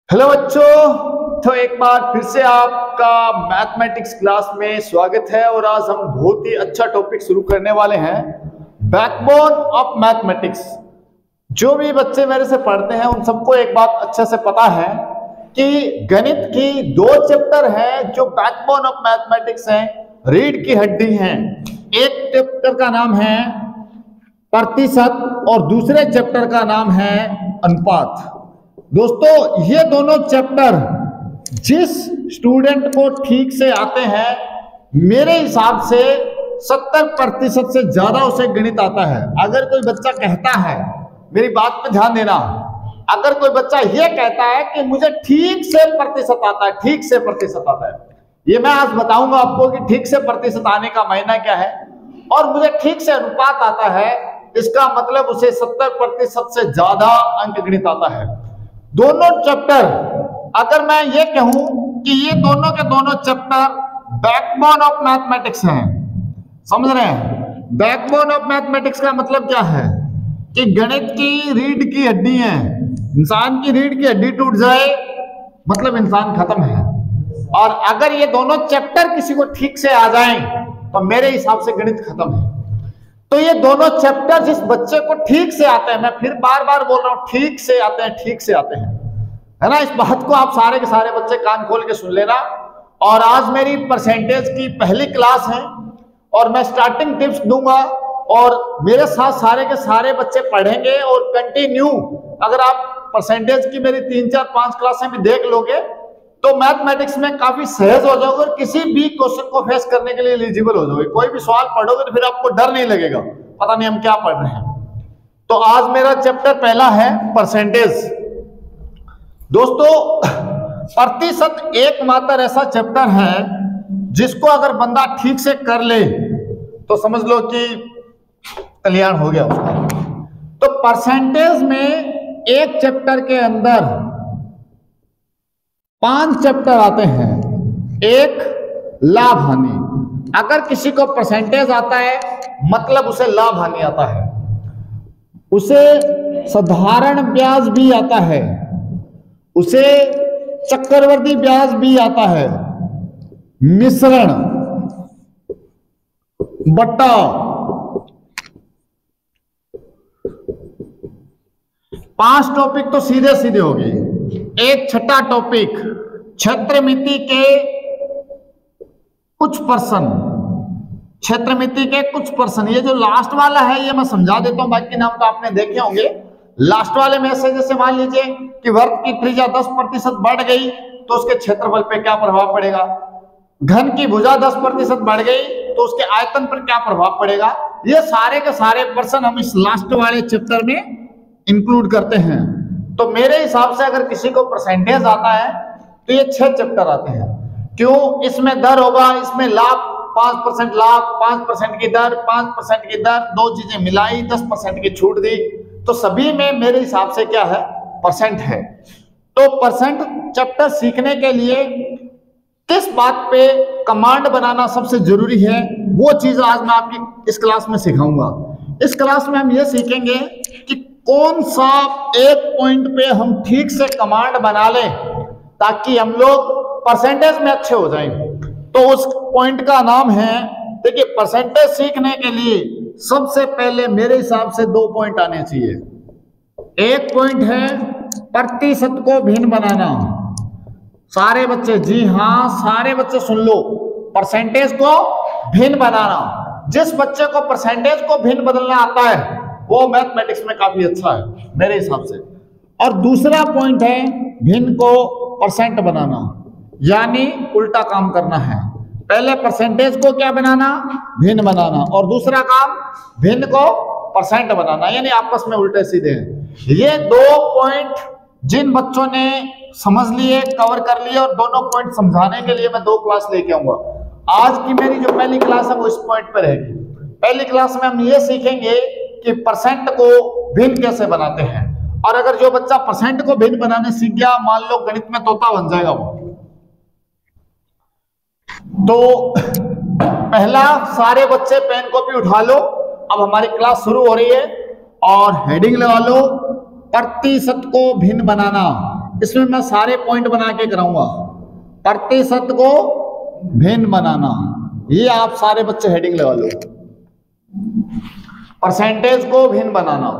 Hello बच्चों, तो एक बार फिर से आपका मैथमेटिक्स क्लास में स्वागत है। और आज हम बहुत ही अच्छा टॉपिक शुरू करने वाले हैं, बैकबोन ऑफ मैथमेटिक्स। जो भी बच्चे मेरे से पढ़ते हैं उन सबको एक बात अच्छे से पता है कि गणित की दो चैप्टर हैं जो बैकबोन ऑफ मैथमेटिक्स हैं, रीढ़ की हड्डी हैं। एक चैप्टर का नाम है प्रतिशत और दूसरे चैप्टर का नाम है अनुपात। दोस्तों, ये दोनों चैप्टर जिस स्टूडेंट को ठीक से आते हैं, मेरे हिसाब से 70% से ज्यादा उसे गणित आता है। अगर कोई बच्चा कहता है, मेरी बात पे ध्यान देना, अगर कोई बच्चा ये कहता है कि मुझे ठीक से प्रतिशत आता है, ठीक से प्रतिशत आता है, ये मैं आज बताऊंगा आपको कि ठीक से प्रतिशत आने का मायना क्या है। और मुझे ठीक से अनुपात आता है, इसका मतलब उसे 70% से ज्यादा अंक गणित आता है। दोनों चैप्टर, अगर मैं ये कहूं कि ये दोनों के दोनों चैप्टर बैकबोन ऑफ मैथमेटिक्स हैं, समझ रहे हैं? बैकबोन ऑफ मैथमेटिक्स का मतलब क्या है कि गणित की रीढ़ की हड्डी है। इंसान की रीढ़ की हड्डी टूट जाए मतलब इंसान खत्म है। और अगर ये दोनों चैप्टर किसी को ठीक से आ जाएं तो मेरे हिसाब से गणित खत्म है। तो ये दोनों चैप्टर जिस बच्चे को ठीक से आते हैं, मैं फिर बार बार बोल रहा हूं, ठीक से आते हैं, ठीक से आते हैं, है ना। इस बात को आप सारे के सारे बच्चे कान खोल के सुन लेना। और आज मेरी परसेंटेज की पहली क्लास है और मैं स्टार्टिंग टिप्स दूंगा और मेरे साथ सारे के सारे बच्चे पढ़ेंगे और कंटिन्यू। अगर आप परसेंटेज की मेरी 3, 4, 5 क्लासें भी देख लोगे तो मैथमेटिक्स में काफी सहज हो जाओगे और किसी भी क्वेश्चन को फेस करने के लिए एलिजिबल हो जाओगे। कोई भी सवाल पढ़ोगे तो फिर आपको डर नहीं लगेगा, पता नहीं हम क्या पढ़ रहे हैं। तो आज मेरा चैप्टर पहला है परसेंटेज। दोस्तों, प्रतिशत एकमात्र ऐसा चैप्टर है जिसको अगर बंदा ठीक से कर ले तो समझ लो कि कल्याण हो गया उसका। तो परसेंटेज में एक चैप्टर के अंदर 5 चैप्टर आते हैं। एक लाभ हानि, अगर किसी को परसेंटेज आता है मतलब उसे लाभ हानि आता है, उसे साधारण ब्याज भी आता है, उसे चक्रवर्ती ब्याज भी आता है, मिश्रण, बट्टा, पांच टॉपिक तो सीधे सीधे हो गए। एक छठा टॉपिक क्षेत्रमिति के कुछ पर्सन, क्षेत्रमिति के कुछ पर्सन। ये जो लास्ट वाला है ये मैं समझा देता हूं, बाकी नाम तो आपने देखे होंगे। लास्ट वाले में से जैसे मान लीजिए कि वर्ग की त्रिज्या 10% बढ़ गई तो उसके क्षेत्रफल पे क्या प्रभाव पड़ेगा, घन की भुजा 10% बढ़ गई तो उसके आयतन पर क्या प्रभाव पड़ेगा। ये सारे के सारे पर्सन हम इस लास्ट वाले चैप्टर में इंक्लूड करते हैं। तो मेरे हिसाब से अगर किसी को परसेंटेज आता है तो ये 6 चैप्टर आते हैं। क्यों? इसमें दर होगा, इसमें लाभ, 5% लाभ, 5% की दर, 5% की दर, दो चीजें मिलाई, 10% की छूट दी, तो सभी में मेरे हिसाब से क्या है, परसेंट है। तो परसेंट चैप्टर सीखने के लिए किस बात पे कमांड बनाना सबसे जरूरी है, वो चीज आज मैं आपकी इस क्लास में सिखाऊंगा। इस क्लास में हम ये सीखेंगे कि कौन सा एक पॉइंट पे हम ठीक से कमांड बना लें ताकि हम लोग परसेंटेज में अच्छे हो जाएं। तो उस पॉइंट का नाम है, देखिए, परसेंटेज सीखने के लिए सबसे पहले मेरे हिसाब से 2 पॉइंट आने चाहिए। एक पॉइंट है प्रतिशत को भिन्न बनाना। सारे बच्चे, जी हां, सारे बच्चे सुन लो, परसेंटेज को भिन्न बनाना। जिस बच्चे को परसेंटेज को भिन्न बदलना आता है वो मैथमेटिक्स में काफी अच्छा है मेरे हिसाब से। और दूसरा पॉइंट है भिन्न को परसेंट बनाना, यानी उल्टा काम करना है। पहले परसेंटेज को क्या बनाना, भिन्न बनाना, और दूसरा काम भिन्न को परसेंट बनाना, यानी आपस में उल्टे सीधे हैं। ये 2 पॉइंट जिन बच्चों ने समझ लिए, कवर कर लिए, और दोनों पॉइंट समझाने के लिए मैं 2 क्लास लेके आऊंगा। आज की मेरी जो पहली क्लास है वो इस पॉइंट पर रहेगी। पहली क्लास में हम ये सीखेंगे कि परसेंट को भिन्न कैसे बनाते हैं। और अगर जो बच्चा परसेंट को भिन्न बनाने सीख गया, मान लो गणित में तोता बन जाएगा वो। तो पहला, सारे बच्चे पेन कॉपी उठा लो, अब हमारी क्लास शुरू हो रही है और हेडिंग लगा लो, प्रतिशत को भिन्न बनाना, इसमें मैं सारे पॉइंट बना के कराऊंगा। प्रतिशत को भिन्न बनाना, ये आप सारे बच्चे हेडिंग लगा लो। परसेंटेज को भिन्न बनाना,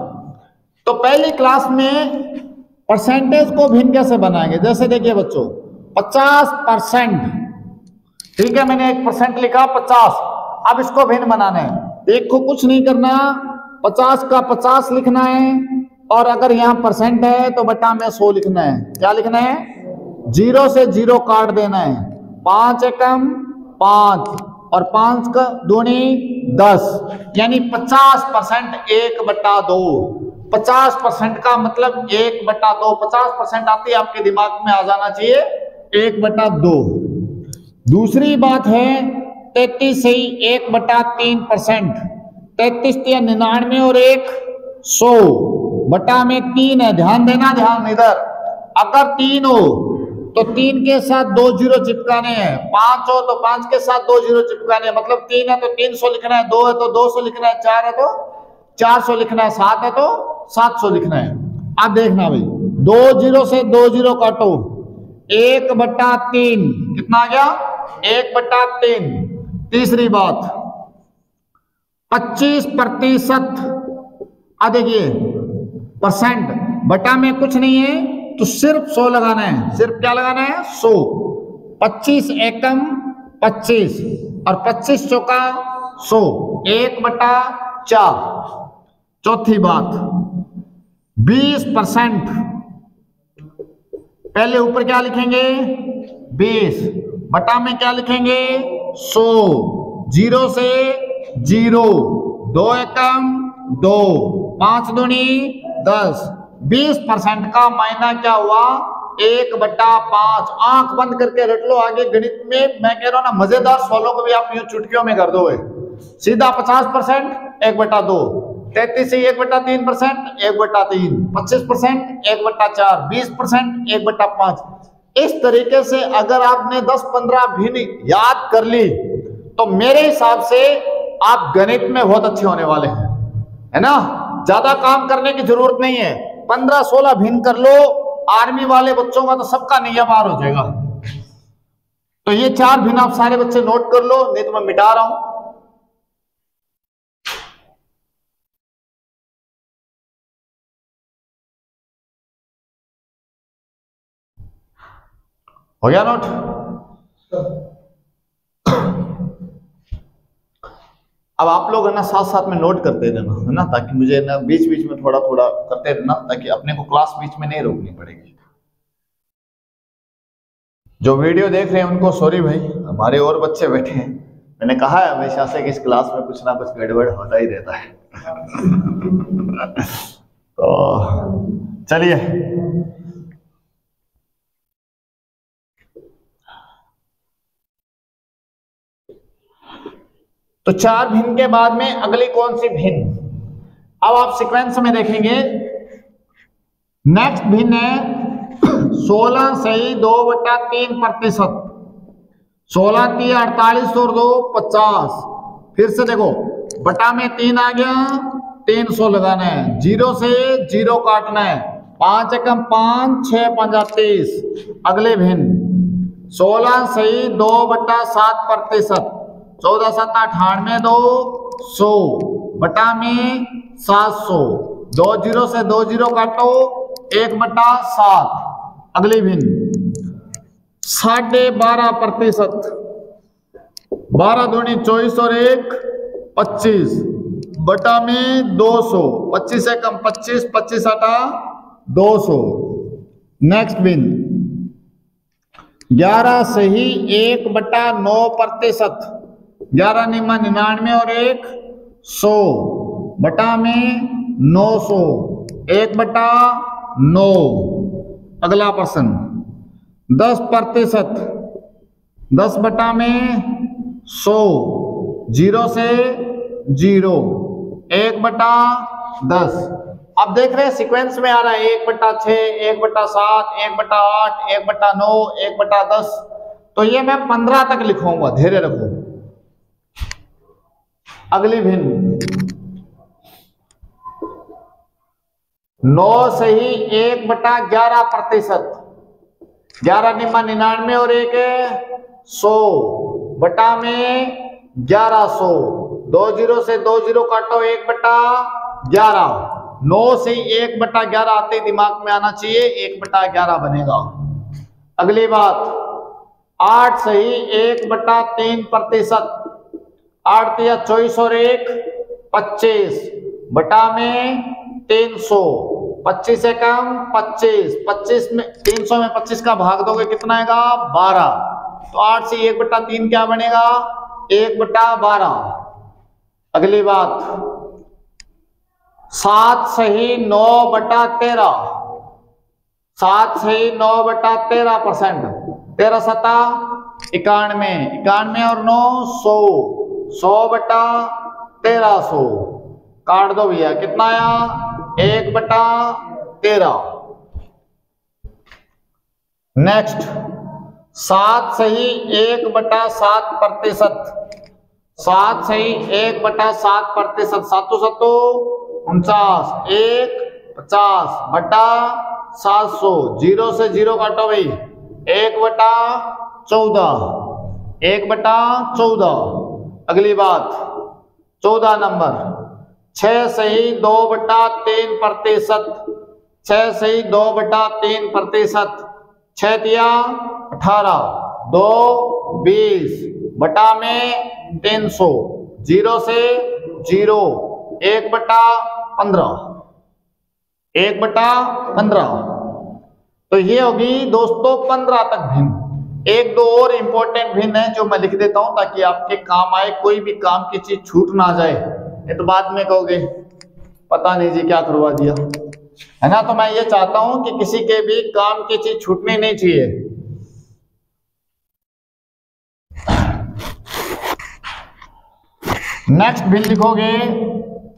तो पहली क्लास में परसेंटेज को भिन्न कैसे बनाएंगे? जैसे देखिए बच्चों 50%, ठीक है, मैंने 1% लिखा 50, अब इसको भिन्न बनाना है। देखो कुछ नहीं करना, 50 का 50 लिखना है, और अगर यहाँ परसेंट है तो बटा में 100 लिखना है। क्या लिखना है? 0 से 0 काट देना है। 5 एकम 5 और 5 का दूनी 10, यानी 50% 1/2। 50% का मतलब 1/2। 50% आती है आपके दिमाग में आ जाना चाहिए 1/2। दूसरी बात है 33 से 1/3%। 33 या 99 और 1 100 बटा में 3 है। ध्यान देना, ध्यान इधर, अगर 3 हो तो 3 के साथ 2 0 चिपकाने हैं, 5 हो तो 5 के साथ 2 0 चिपकाने हैं, मतलब 3 है तो 300 लिखना है, 2 है तो 200 लिखना है, 4 है तो 400 लिखना है, 7 है तो 700 लिखना है। अब देखना भाई, 2 0 से 2 0 काटो, 1/3 कितना आ गया? 1/3। तीसरी बात 25%, देखिए परसेंट बटा में कुछ नहीं है तो सिर्फ 100 लगाना है। सिर्फ क्या लगाना है? 100। 25 एकम 25 और 25 चौका 100, 1/4। चौथी बात 20%, पहले ऊपर क्या लिखेंगे? 20 बटा में क्या लिखेंगे? 100। 0 से 0, 2 एकम 2, 5 दूनी 10। 20% का मायना क्या हुआ? 1/5। आंख बंद करके रट लो, आगे गणित में मैं कह रहा हूं ना, मजेदार सवालों को भी आप यूं चुटकियों में कर दोगे। सीधा 50% 1/2, 33 से 1/3%, 1/3, 25% 1/4, 20% 1/5। इस तरीके से अगर आपने 10-15 भिन्न याद कर ली तो मेरे हिसाब से आप गणित में बहुत अच्छे होने वाले हैं, है ना। ज्यादा काम करने की जरूरत नहीं है, 15-16 भिन्न कर लो। आर्मी वाले बच्चों का तो सबका नैया पार हो जाएगा। तो ये 4 भिन्न आप सारे बच्चे नोट कर लो, नहीं तो मैं मिटा रहा हूं। हो गया नोट? अब आप लोग है ना साथ साथ में नोट करते रहना, है ना, ताकि मुझे ना बीच बीच में थोड़ा थोड़ा करते रहना, ताकि अपने को क्लास बीच में नहीं रोकनी पड़ेगी। जो वीडियो देख रहे हैं उनको सॉरी भाई, हमारे और बच्चे बैठे हैं। मैंने कहा है हमेशा से कि इस क्लास में कुछ ना कुछ गड़बड़ होता ही रहता है। तो चलिए, तो 4 भिन्न के बाद में अगली कौन सी भिन्न? अब आप सीक्वेंस में देखेंगे। नेक्स्ट भिन्न है 16 सही 2/3%। 16 3 48 और 2 50। फिर से देखो, बटा में 3 आ गया, 300 लगाना है। 0 से 0 काटना है। 5 एकम 5, 6 5 30। अगले भिन्न 16 सही 2/7%। 14 7 98 2 100 बटा में 700। 2 0 से 2 0 काटो, 1/7। अगली भिन्न 12.5%। 12 दूनी 24 और 1 25 बटा में 200। 25 से कम 25, 25 आटा 200। नेक्स्ट भिन्न 11 सही 1/9%। 11 निमा 99 और 1 100 बटा में 900, 1/9। अगला प्रश्न 10%। 10 बटा में 100। 0 से 0, 1/10। अब देख रहे हैं सीक्वेंस में आ रहा है 1/6, 1/7, 1/8, 1/9, 1/10। तो ये मैं 15 तक लिखूंगा, धैर्य रखो। अगली भिन्न 9 सही 1/11%। 11 निम्मा 99 और एक है 100 बटा में 1100। 2 जीरो से 2 जीरो काटो 1/11। 9 से 1/11 आते दिमाग में आना चाहिए 1/11 बनेगा। अगली बात 8 सही 1/3%। 8 तिया 24 और 1 25 बटा में 300। 25 से कम 25। 25 में 300 में 25 का भाग दोगे कितना आएगा 12। तो 8 से 1/3 क्या बनेगा 1/12। अगली बात 7 सही 9/13। 7 सही 9/13%। 13 सता 91। 91 और 9 100। 100/1300 काट दो भैया कितना आया 1/13। नेक्स्ट 7 सही 1/7%। 7 सही 1/7%। 7 सत्तो 49 1 50/700। 0 से 0 काटो भाई 1/14। 1/14। अगली बात 14 नंबर 6 सही 2/3%। 6 सही 2/3%। 6 दिया 18। 2 20 बटा में 300। 0 से 0 1/15। 1/15। तो ये होगी दोस्तों 15 तक भिन्न। एक दो और इंपॉर्टेंट भिन्न है जो मैं लिख देता हूं ताकि आपके काम आए। कोई भी काम की चीज छूट ना जाए, ये तो बाद में कहोगे पता नहीं जी क्या करवा दिया, है ना। तो मैं ये चाहता हूं कि किसी के भी काम की चीज छूटनी नहीं चाहिए। नेक्स्ट भिन्न लिखोगे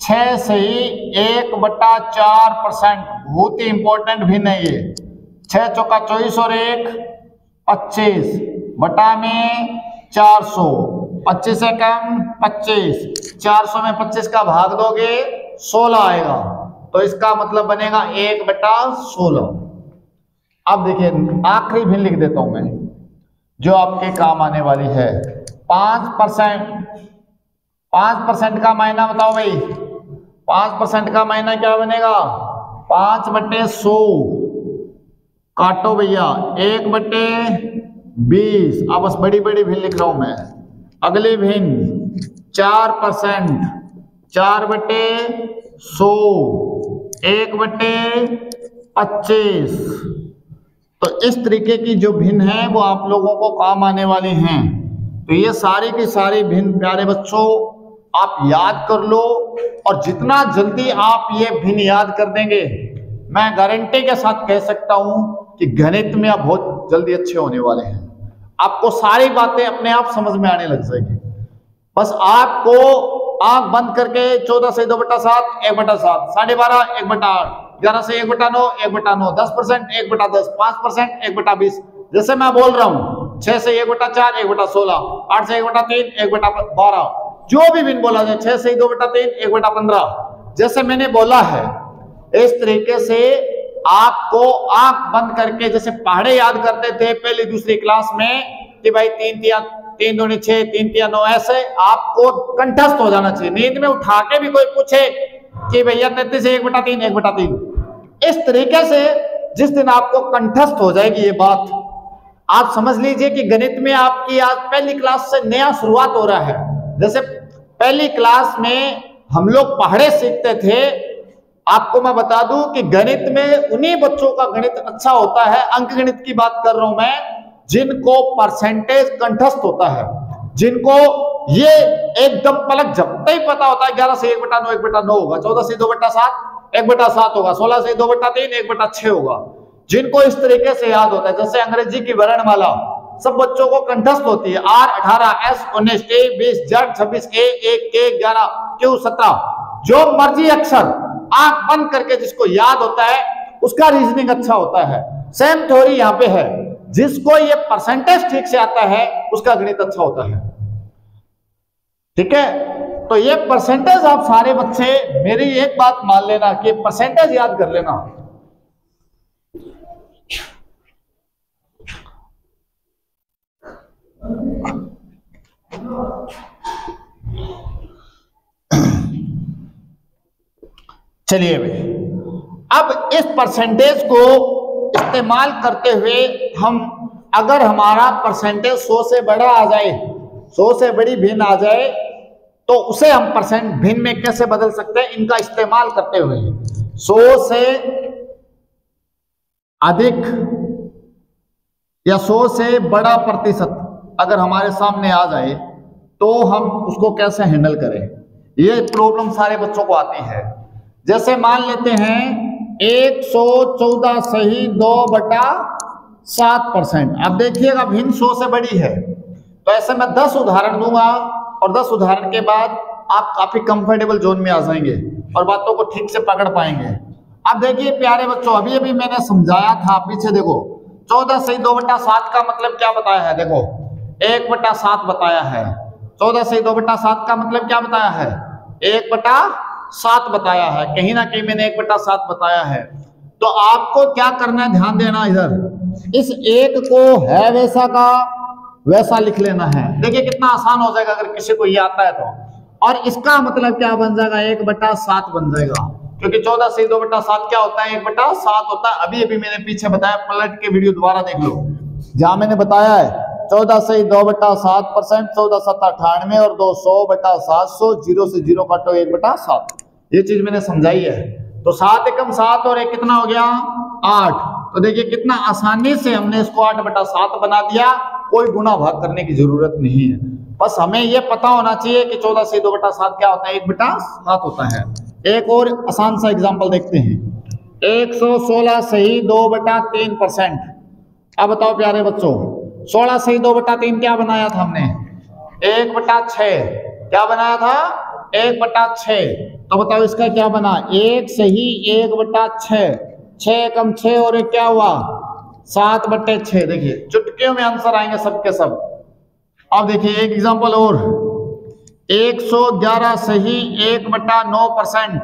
6 सही 1/4%। बहुत ही इंपॉर्टेंट भिन्न है ये। 6 चौका 24 और 1 25 बटा में 400। 25 से कम 25। 400 में 25 का भाग दोगे 16 आएगा। तो इसका मतलब बनेगा 1/16। अब देखिए आखिरी भिन्न लिख देता हूं मैं जो आपके काम आने वाली है 5%। 5% का मायना बताओ भाई। 5% का मायना क्या बनेगा 5/100 काटो भैया 1/20। अब बस बड़ी बड़ी भिन्न लिख रहा हूं मैं। अगली भिन्न 4%। 4/100 1/25। तो इस तरीके की जो भिन्न है वो आप लोगों को काम आने वाली हैं। तो ये सारी की सारी भिन्न प्यारे बच्चों आप याद कर लो, और जितना जल्दी आप ये भिन्न याद कर देंगे मैं गारंटी के साथ कह सकता हूं कि गणित में आप बहुत जल्दी अच्छे होने वाले हैं। आपको सारी बातें अपने आप समझ में आने लग जाएगी। बस आपको आंख बंद करके 14 से 2/7 1/7, 12.5 1/8, 11 से 1/9 1/9, 10% 1/10, 5% 1/20। जैसे मैं बोल रहा हूं 6 से 1/4 1/16, 8 से 1/3 1/12, जो भी भिन्न बोला जाए 6 से 2/3 1/15, जैसे मैंने बोला है इस तरीके से आपको आंख बंद करके जैसे पहाड़े याद करते थे पहली दूसरी क्लास में कि भाई 3 दूनी 6 3 तिया 9, ऐसे आपको कंठस्थ हो जाना चाहिए। नींद में उठा के भी कोई पूछे कि भैया 33 से 1/3 1/3, इस तरीके से जिस दिन आपको कंठस्थ हो जाएगी ये बात, आप समझ लीजिए कि गणित में आपकी आज पहली क्लास से नया शुरुआत हो रहा है। जैसे पहली क्लास में हम लोग पहाड़े सीखते थे, आपको मैं बता दूं कि गणित में उन्हीं बच्चों का गणित अच्छा होता है, अंक गणित की बात कर रहा हूं मैं, जिनको परसेंटेज कंठस्थ होता है, जिनको ये एकदम पलक झपकते ही पता होता है 11 से 1/9 1/9 होगा, 14 से 2/7 1/7 होगा, 16 से 2/3 1/6 होगा, जिनको इस तरीके से याद होता है। जैसे अंग्रेजी की वर्णमाला सब बच्चों को कंठस्थ होती है, R 18 S 19 T 20 Z 26 A 1 K 11 Q 17, जो मर्जी अक्षर आंख बंद करके जिसको याद होता है उसका रीजनिंग अच्छा होता है। सेम थ्योरी यहाँ पे है, जिसको ये परसेंटेज ठीक से आता है उसका गणित अच्छा होता है। ठीक है, तो ये परसेंटेज आप सारे बच्चे मेरी एक बात मान लेना कि परसेंटेज याद कर लेना। चलिए भाई, अब इस परसेंटेज को इस्तेमाल करते हुए हम, अगर हमारा परसेंटेज 100 से बड़ा आ जाए, 100 से बड़ी भिन्न आ जाए, तो उसे हम परसेंट भिन्न में कैसे बदल सकते हैं? इनका इस्तेमाल करते हुए 100 से अधिक या 100 से बड़ा प्रतिशत अगर हमारे सामने आ जाए तो हम उसको कैसे हैंडल करें? ये प्रॉब्लम सारे बच्चों को आती है। जैसे मान लेते हैं 114 सही 2/7%। अब देखिएगा भिन्न 100 से बड़ी है, तो ऐसे मैं 10 उदाहरण दूंगा और 10 उदाहरण के बाद आप काफी कंफर्टेबल जोन में आ जाएंगे और बातों को ठीक से पकड़ पाएंगे। अब देखिए प्यारे बच्चों, अभी अभी मैंने समझाया था, पीछे देखो 14 सही 2/7 का मतलब क्या बताया है? देखो 1/7 बताया है। 14 सही 2/7 का मतलब क्या बताया है? 1/7 बताया है। कहीं ना कहीं मैंने 1/7 बताया है। तो आपको क्या करना है, ध्यान देना इधर, इस एक को है वैसा का वैसा लिख लेना है। देखिए कितना आसान हो जाएगा अगर किसी को ये आता है तो। और इसका मतलब क्या बन जाएगा? 1/7 बन जाएगा, क्योंकि 14 से 2/7 क्या होता है? 1/7 होता है। अभी अभी मैंने पीछे बताया, पलट के वीडियो दोबारा देख लो, जहां मैंने बताया है 14 से 2/7%, 14 7 98 और 200/700, 0 से 0 काटो 1/7। ये चीज मैंने समझाई है। तो 7 एकम 7 और 1 कितना हो गया? 8। तो देखिए कितना आसानी से हमने इसको 8/7 बना दिया। कोई गुणा भाग करने की जरूरत नहीं है, बस हमें यह पता होना चाहिए कि 14 से 2/7 क्या होता है? 1/7 होता है। एक और आसान सा एग्जांपल देखते हैं, 116 सही 2/3%। अब बताओ प्यारे बच्चों, 16 सही 2/3 क्या बनाया था हमने? 1/6। क्या बनाया था? 1/6। तो बताओ इसका क्या बना? 1 सही 1/6, 6 एकम 6 और एक क्या हुआ? 7/6। देखिए चुटकियों में आंसर आएंगे सबके सब। अब देखिए एक एग्जांपल और, 111 सही 1/9%।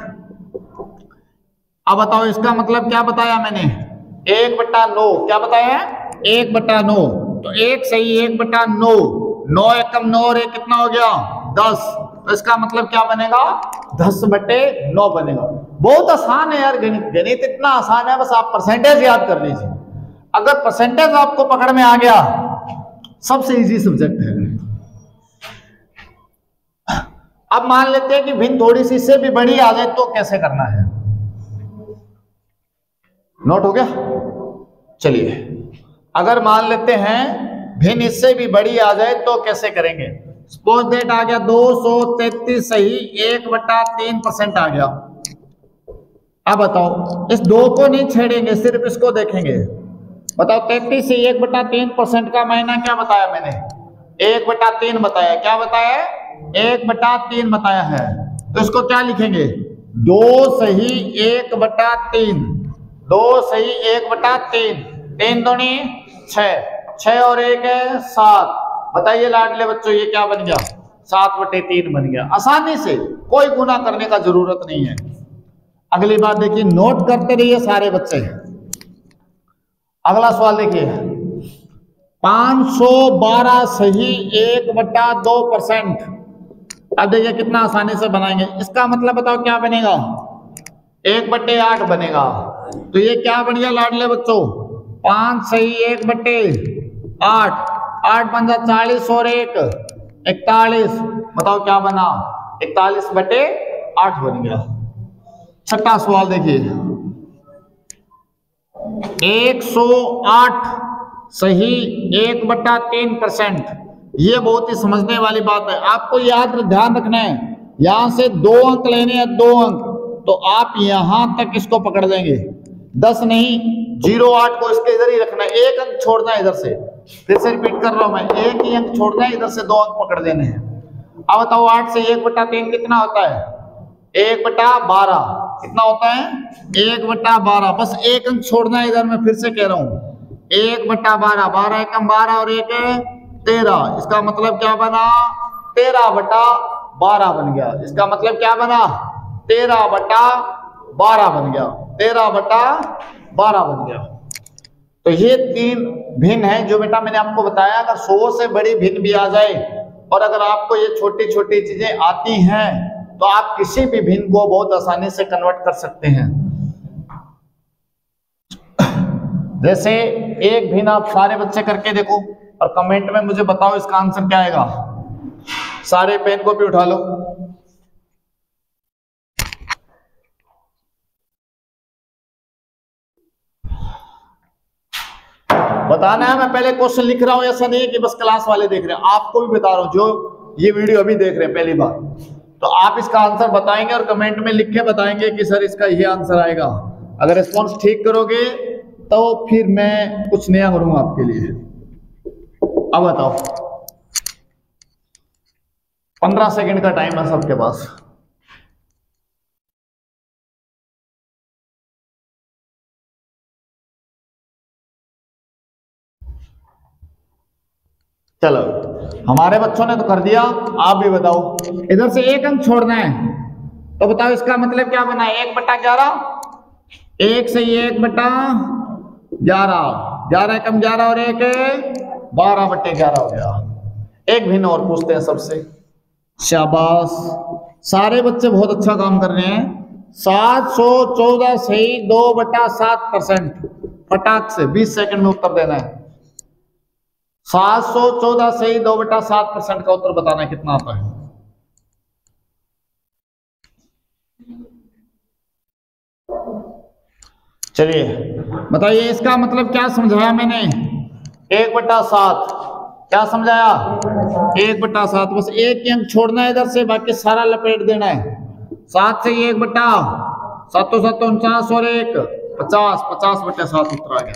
अब बताओ इसका मतलब क्या बताया मैंने? 1/9। क्या बताया? 1/9। तो 1 सही 1/9, 9 एकम 9 और 1 कितना हो गया? 10। तो इसका मतलब क्या बनेगा? 10/9 बनेगा। बहुत आसान है यार गणित, गणित इतना आसान है, बस आप परसेंटेज याद कर लीजिए। अगर परसेंटेज आपको पकड़ में आ गया, सबसे इजी सब्जेक्ट है। अब मान लेते हैं कि भिन्न थोड़ी सी इससे भी बड़ी आ जाए तो कैसे करना है? नोट हो गया? चलिए, अगर मान लेते हैं भिन्न इससे भी बड़ी आ जाए तो कैसे करेंगे? सपोज दैट आ गया 233 सही 1/3% आ गया। अब बताओ इस 2 को नहीं छेड़ेंगे, सिर्फ इसको देखेंगे। बताओ 33 से 1/3% का महीना क्या बताया मैंने? 1/3 बताया। क्या बताया? 1/3 बताया है। तो इसको क्या लिखेंगे? 2 सही 1/3, 2 सही 1/3, 3 दूनी 6, 6 और 1 है 7। बताइए लाडले बच्चों ये क्या बन गया? 7/3 बन गया। आसानी से, कोई गुना करने का जरूरत नहीं है। अगली बात देखिए, नोट करते रहिए सारे बच्चे। अगला सवाल देखिए, 512 सही 1/2%। अब देखिए कितना आसानी से बनाएंगे। इसका मतलब बताओ क्या बनेगा? 1/8 बनेगा। तो ये क्या बन गया लाडले बच्चों? 5 सही 1/8, 8 पंजा 40 और 1 41। बताओ क्या बना? 41/8 बन गया। छठा सवाल देखिए, 108 सही 1/3%। ये बहुत ही समझने वाली बात है, आपको याद ध्यान रखना है। यहां से 2 अंक लेने हैं, 2 अंक, तो आप यहां तक इसको पकड़ लेंगे। 10 नहीं, 08 को इसके इधर ही रखना है, 1 अंक छोड़ना है इधर से। फिर से रिपीट कर रहा हूं मैं, 1 ही अंक छोड़ना है, इधर से 2 अंक पकड़ लेने हैं। अब बताओ 8 से 1/3 कितना होता है? 1/12। कितना होता है? 1/12। बस 1 अंक छोड़ना है इधर, मैं फिर से कह रहा हूं 1/12, 12 एकम 12 और 1 13। इसका मतलब क्या बना? 13/12 बन गया। इसका मतलब क्या बना? 13/12 बन गया। 13/12 बन गया। तो ये 3 भिन्न है जो बेटा मैंने आपको बताया। अगर 100 से बड़ी भिन्न भी आ जाए और अगर आपको ये छोटी छोटी चीजें आती हैं तो आप किसी भी भिन्न को बहुत आसानी से कन्वर्ट कर सकते हैं। जैसे एक भिन्न आप सारे बच्चे करके देखो और कमेंट में मुझे बताओ इसका आंसर क्या आएगा। सारे पेन कॉपी उठा लो। बताना है, मैं पहले क्वेश्चन लिख रहा हूं, ऐसा नहीं है कि बस क्लास वाले देख रहे हैं, आपको भी बता रहा हूं जो ये वीडियो अभी देख रहे हैं पहली बार। तो आप इसका आंसर बताएंगे और कमेंट में लिख के बताएंगे कि सर इसका ये आंसर आएगा। अगर रिस्पॉन्स ठीक करोगे तो फिर मैं कुछ नया करूंगा आपके लिए। अब बताओ, 15 सेकंड का टाइम है सबके पास। चलो, हमारे बच्चों ने तो कर दिया, आप भी बताओ। इधर से 1 अंक छोड़ना है तो बताओ इसका मतलब क्या बना है? 1/11, 1 से 1/11, 11 कम 11 और 1 12/11 हो गया। एक भिन्न और पूछते हैं सबसे। शाबाश, सारे बच्चे बहुत अच्छा काम कर रहे हैं। 714 से 2/7%। फटाक से 20 सेकंड में उत्तर देना है। 714 से 2/7% का उत्तर बताना है कितना आता है। चलिए बताइए इसका मतलब क्या समझाया मैंने? 1/7 क्या समझाया? 1/7। बस एक ही अंक छोड़ना है इधर से, बाकी सारा लपेट देना है। 7 से 1/7 और 1 50, 50/7 उत्तर आ गया।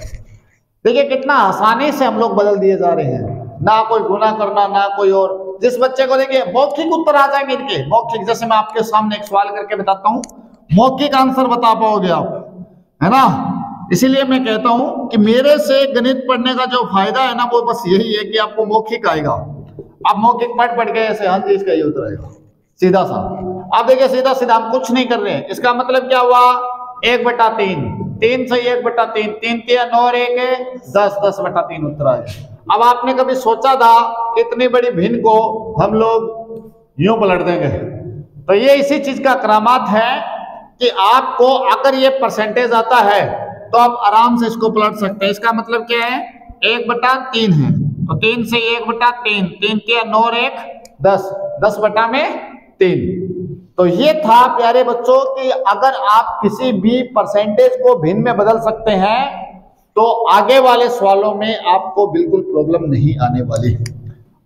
देखिए कितना आसानी से हम लोग बदल दिए जा रहे हैं, ना कोई गुना करना ना कोई और। जिस बच्चे को देखिए मौखिक उत्तर आ जाएंगे इनके, मौखिक, जैसे मैं आपके सामने एक सवाल करके बताता हूं, मौखिक आंसर बता पाओगे आप, है ना। इसीलिए मैं कहता हूं कि मेरे से गणित पढ़ने का जो फायदा है ना वो बस यही है कि आपको मौखिक आएगा। आप मौखिक पढ़ के ऐसे, हाँ जी इसका ये उत्तर आएगा सीधा सा। आप देखिए सीधा सीधा हम कुछ नहीं कर रहे हैं। इसका मतलब क्या हुआ? 1/3, 3 से 1/3, 3 के 9 और 1 10, 10/3 उत्तर आ गया। अब आपने कभी सोचा था इतनी बड़ी भिन्न को हम लोग यूं पलट देंगे? तो ये इसी चीज का करामात है कि आपको अगर ये परसेंटेज आता है तो आप आराम से इसको पलट सकते हैं। इसका मतलब क्या है? 1/3 है तो 3 से 1/3, 3 के 9 और 1 10, 10/3। तो ये था प्यारे बच्चों कि अगर आप किसी भी परसेंटेज को भिन्न में बदल सकते हैं तो आगे वाले सवालों में आपको बिल्कुल प्रॉब्लम नहीं आने वाली।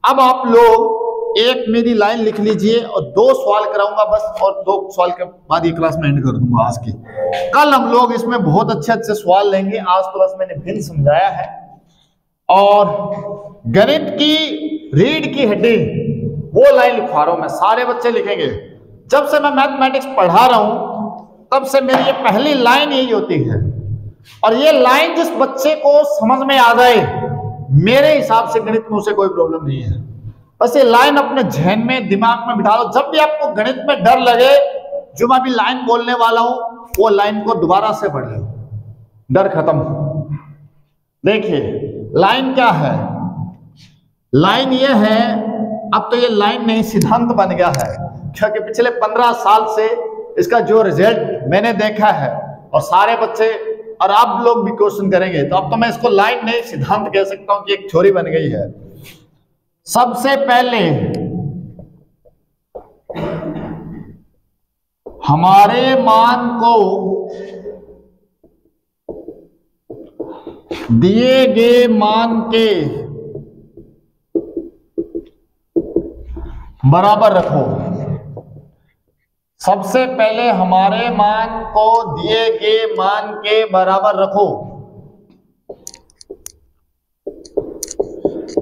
अब आप लोग एक मेरी लाइन लिख लीजिए और 2 सवाल कराऊंगा बस, और 2 सवाल के बाद ये क्लास में एंड कर दूंगा आज की। कल हम लोग इसमें बहुत अच्छे सवाल लेंगे। आज तो बस मैंने भिन्न समझाया है। और गणित की रीढ़ की हड्डी वो लाइन लिखवा रहा हूं मैं, सारे बच्चे लिखेंगे। जब से मैं मैथमेटिक्स पढ़ा रहा हूं तब से मेरी ये पहली लाइन यही होती है, और ये लाइन जिस बच्चे को समझ में आ जाए, मेरे हिसाब से गणित में उसे कोई प्रॉब्लम नहीं है। बस ये लाइन अपने जहन में, दिमाग में बिठा लो। जब भी आपको गणित में डर लगे, जो मैं अभी लाइन बोलने वाला हूं वो लाइन को दोबारा से पढ़ लो, डर खत्म। देखिए लाइन क्या है? लाइन ये है, अब तो ये लाइन नहीं सिद्धांत बन गया है, क्योंकि पिछले 15 साल से इसका जो रिजल्ट मैंने देखा है, और सारे बच्चे और आप लोग भी क्वेश्चन करेंगे, तो अब तो मैं इसको लाइन नहीं सिद्धांत कह सकता हूं कि एक थ्योरी बन गई है। सबसे पहले हमारे मान को दिए गए मान के बराबर रखो। सबसे पहले हमारे मान को दिए गए मान के बराबर रखो।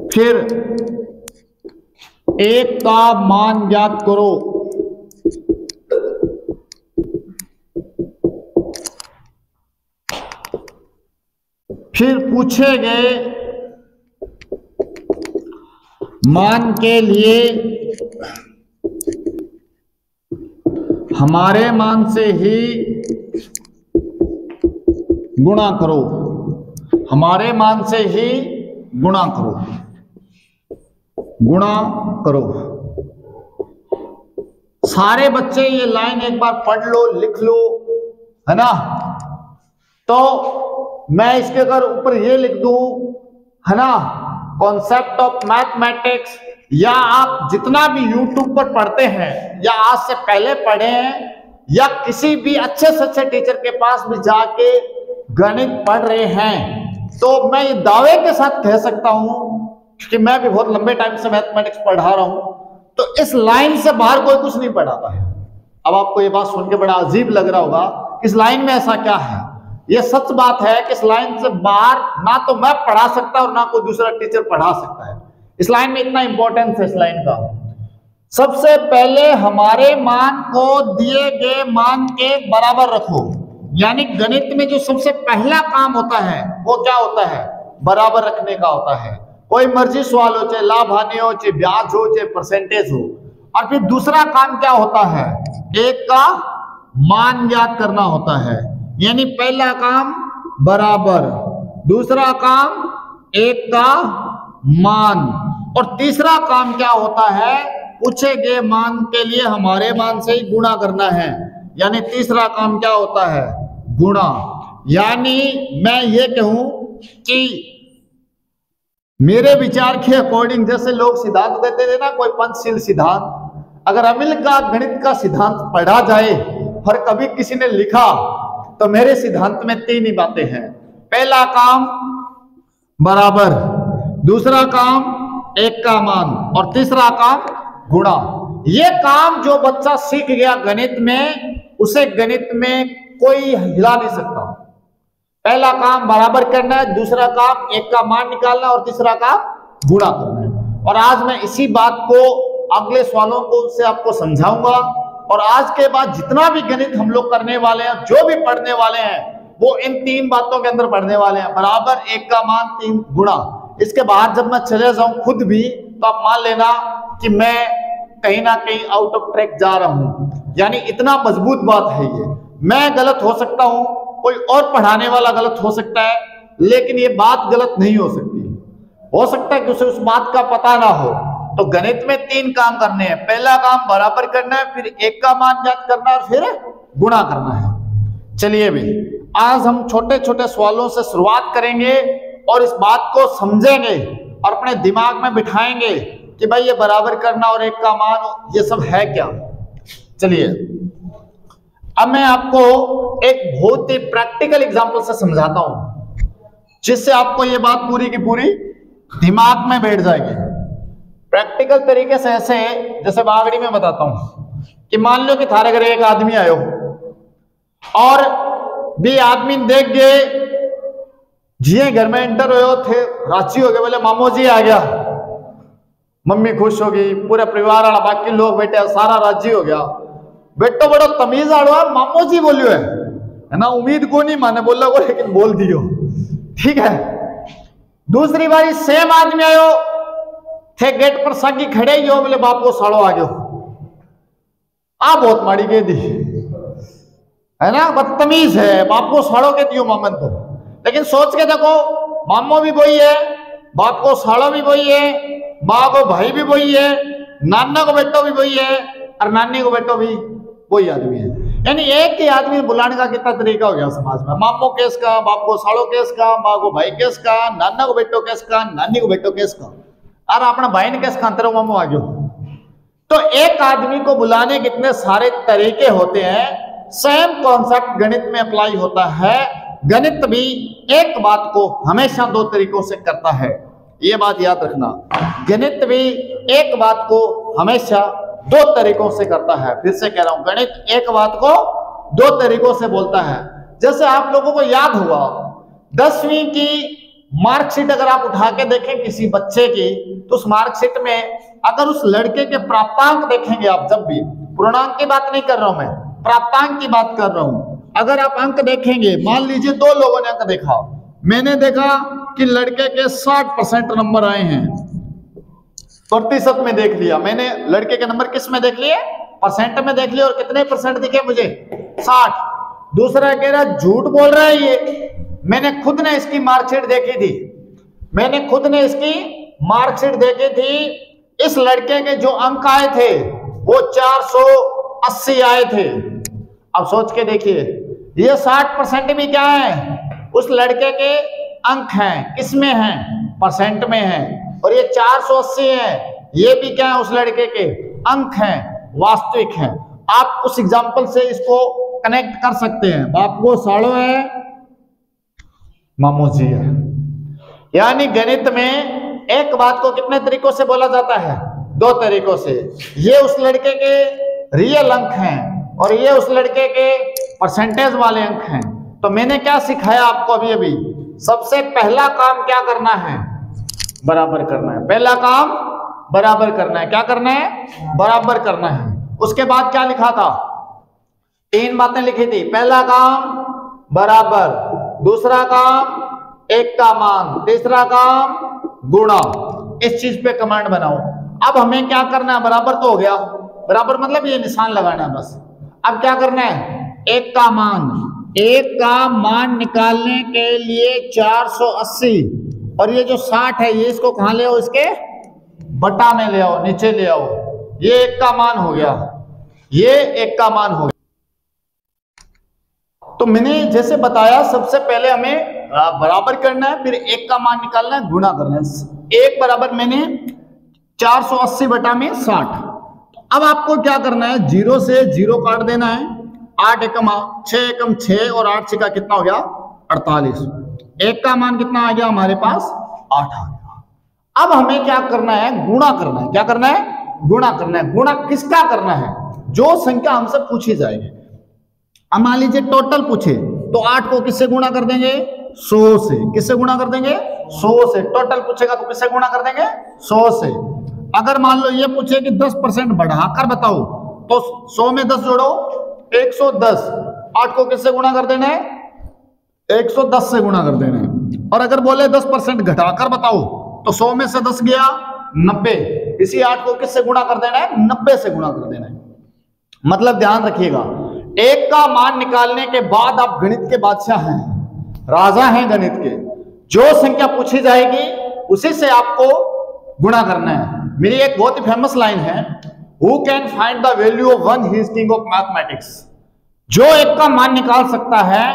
फिर 1 का मान ज्ञात करो। फिर पूछे गए मान के लिए हमारे मान से ही गुणा करो। हमारे मान से ही गुणा करो, गुणा करो। सारे बच्चे ये लाइन एक बार पढ़ लो, लिख लो, है ना। तो मैं इसके अगर ऊपर ये लिख दूं, है ना, कॉन्सेप्ट ऑफ मैथमेटिक्स, या आप जितना भी यूट्यूब पर पढ़ते हैं या आज से पहले पढ़े हैं या किसी भी अच्छे से अच्छे टीचर के पास भी जाके गणित पढ़ रहे हैं, तो मैं ये दावे के साथ कह सकता हूं कि मैं भी बहुत लंबे टाइम से मैथमेटिक्स पढ़ा रहा हूं, तो इस लाइन से बाहर कोई कुछ नहीं पढ़ाता है। अब आपको ये बात सुन के बड़ा अजीब लग रहा होगा, इस लाइन में ऐसा क्या है। ये सच बात है कि इस लाइन से बाहर ना तो मैं पढ़ा सकता और ना कोई दूसरा टीचर पढ़ा सकता है। इस लाइन में इतना इंपॉर्टेंस है इस लाइन का। सबसे पहले हमारे मान को दिए गए मान के बराबर रखो, यानी गणित में जो सबसे पहला काम होता है वो क्या होता है, बराबर रखने का होता है। कोई मर्जी सवाल हो, चाहे लाभ हानि हो, चाहे ब्याज हो, चाहे परसेंटेज हो। और फिर दूसरा काम क्या होता है, एक का मान ज्ञात करना होता है। यानी पहला काम बराबर, दूसरा काम एक का मान, और तीसरा काम क्या होता है, पूछे गए मान के लिए हमारे मान से ही गुणा करना है। यानी तीसरा काम क्या होता है, गुणा। यानी मैं ये कहूं कि मेरे विचार के अकॉर्डिंग, जैसे लोग सिद्धांत देते थे ना, कोई पंचशील सिद्धांत, अगर अमिल का गणित का सिद्धांत पढ़ा जाए और कभी किसी ने लिखा, तो मेरे सिद्धांत में तीन ही बातें हैं। पहला काम बराबर, दूसरा काम एक का मान, और तीसरा काम गुणा। ये काम जो बच्चा सीख गया गणित में, उसे गणित में कोई हिला नहीं सकता। पहला काम बराबर करना है, दूसरा काम एक का मान निकालना, और तीसरा काम गुणा करना है। और आज मैं इसी बात को अगले सवालों को से आपको समझाऊंगा। और आज के बाद जितना भी गणित हम लोग करने वाले हैं, जो भी पढ़ने वाले हैं, वो इन तीन बातों के अंदर पढ़ने वाले हैं, बराबर, एक का मान, तीन गुणा। इसके बाहर जब मैं चले जाऊं खुद भी, तो आप मान लेना कि मैं कहीं ना कहीं आउट ऑफ ट्रैक जा रहा हूं। यानी इतना मजबूत बात है ये। मैं गलत हो सकता हूं, कोई और पढ़ाने वाला गलत हो सकता है, लेकिन ये बात गलत नहीं हो सकती। हो सकता है कि उसे उस बात का पता ना हो। तो गणित में तीन काम करने हैं। पहला काम बराबर करना है, फिर एक का मान ज्ञात करना है, और फिर गुणा करना है। चलिए भी आज हम छोटे छोटे सवालों से शुरुआत करेंगे और इस बात को समझेंगे और अपने दिमाग में बिठाएंगे कि भाई ये बराबर करना और एक का मान ये सब है क्या। चलिए अब मैं आपको एक बहुत ही प्रैक्टिकल एग्जांपल से समझाता हूं, जिससे आपको ये बात पूरी की पूरी दिमाग में बैठ जाएगी। प्रैक्टिकल तरीके से ऐसे, जैसे बागड़ी में बताता हूं कि मान लो कि थारे घर एक आदमी आयो और भी आदमी देख गए, जिए घर में एंटर हो थे, रांची हो गए, बोले मामो जी आ गया। मम्मी खुश हो गई, पूरे परिवार वाला, बाकी लोग बैठे, सारा राजी हो गया। बेटो बड़ो तमीज आड़ो है, मामो जी बोलियो है ना। उम्मीद को नहीं माने बोला को, लेकिन बोल दियो, ठीक है। दूसरी बारी सेम आदमी आयो थे, गेट पर सागी खड़े ही हो, बोले बाप को साड़ो आ गयो। आ बहुत माड़ी कह दी, है ना, बदतमीज है, बाप को साड़ो के दियो मामन तो। लेकिन सोच के देखो, मामो भी वही है, बाप को साड़ो भी वही है, माँ को भाई भी वही है, नाना को बेटो भी वही है, और नानी को बेटो भी वही आदमी है। यानी एक ही आदमी बुलाने का कितना तरीका हो गया समाज में। मामो केस का, बाप को साड़ो केस का, माँ को भाई केस का, नाना को बेटो केस का, नानी को बेटो केस का, और अपना भाई ने केस खाते रहो मामो आ गयो। तो एक आदमी को बुलाने के इतने सारे तरीके होते हैं। सेम कॉन्सेप्ट गणित में अप्लाई होता है। गणित भी एक बात को हमेशा दो तरीकों से करता है, ये बात याद रखना। गणित भी एक बात को हमेशा दो तरीकों से करता है। फिर से कह रहा हूं, गणित एक बात को दो तरीकों से बोलता है। जैसे आप लोगों को याद हुआ, 10वीं की मार्कशीट अगर आप उठा के देखें किसी बच्चे की, तो उस मार्कशीट में अगर उस लड़के के प्राप्तांक देखेंगे आप, जब भी, पूर्णांक की बात नहीं कर रहा हूं मैं, प्राप्तांक की बात कर रहा हूं। अगर आप अंक देखेंगे, मान लीजिए दो लोगों ने अंक देखा, मैंने देखा कि लड़के के 60% नंबर आए हैं, प्रतिशत में देख लिया मैंने, लड़के के नंबर किस में देख लिए, परसेंट में देख लिया, और कितने परसेंट दिखे मुझे, 60। दूसरा कह रहा झूठ बोल रहा है ये, मैंने खुद ने इसकी मार्कशीट देखी थी, मैंने खुद ने इसकी मार्कशीट देखी थी। इस लड़के के जो अंक आए थे वो 480 आए थे। अब सोच के देखिए, ये 60% भी क्या है, उस लड़के के अंक हैं, किसमें हैं, परसेंट में हैं। और ये 480 है, ये भी क्या है, उस लड़के के अंक हैं, वास्तविक हैं। आप उस एग्जाम्पल से इसको कनेक्ट कर सकते हैं। बाप को साड़ो है, मामू जी है। यानी गणित में एक बात को कितने तरीकों से बोला जाता है, 2 तरीकों से। ये उस लड़के के रियल अंक हैं और ये उस लड़के के परसेंटेज वाले अंक हैं। तो मैंने क्या सिखाया आपको अभी अभी, सबसे पहला काम क्या करना है, बराबर करना है। पहला काम बराबर करना है। क्या करना है, बराबर करना है। उसके बाद क्या लिखा था, 3 बातें लिखी थी। पहला काम बराबर, दूसरा काम 1 का मान, तीसरा काम गुणा। इस चीज पे कमांड बनाओ। अब हमें क्या करना है, बराबर तो हो गया, बराबर मतलब ये निशान लगाना है बस। अब क्या करना है, 1 का मान, 1 का मान निकालने के लिए 480 और ये जो 60 है ये इसको कहां ले आओ, इसके बटा में ले आओ, नीचे ले आओ। ये 1 का मान हो गया, ये 1 का मान हो गया। तो मैंने जैसे बताया, सबसे पहले हमें बराबर करना है, फिर 1 का मान निकालना है, गुणा करना है। 1 बराबर मैंने 480 बटा में 60। अब आपको क्या करना है, 0 से 0 काट देना है। 8 एकम 6 एकम 6 और 8 6 का कितना हो गया, 48। 1 का मान कितना आ गया हमारे पास, 8 आ गया। अब हमें क्या करना है, गुणा करना है। क्या करना है, गुणा करना है। गुणा किसका करना है, जो संख्या हमसे पूछी जाएगी। अब मान लीजिए टोटल पूछे तो 8 को किससे गुणा कर देंगे, 100 से। किससे गुणा कर देंगे, 100 से। टोटल पूछेगा तो किससे गुणा कर देंगे, 100 से। अगर मान लो ये पूछे कि 10% बढ़ाकर बताओ, तो 100 में 10 जोड़ो, 110। 8 को किससे गुणा कर देना है, 110 से गुणा कर देना है। और अगर बोले 10% घटाकर बताओ, तो 100 में से 10 गया 90। इसी 8 को किससे गुणा कर देना है, 90 से गुणा कर देना है। मतलब ध्यान रखिएगा, 1 का मान निकालने के बाद आप गणित के बादशाह हैं, राजा हैं गणित के। जो संख्या पूछी जाएगी उसी से आपको गुणा करना है। मेरी एक बहुत ही फेमस लाइन है, who can find the value of 1 he is king of mathematics. जो 1 का मान निकाल सकता है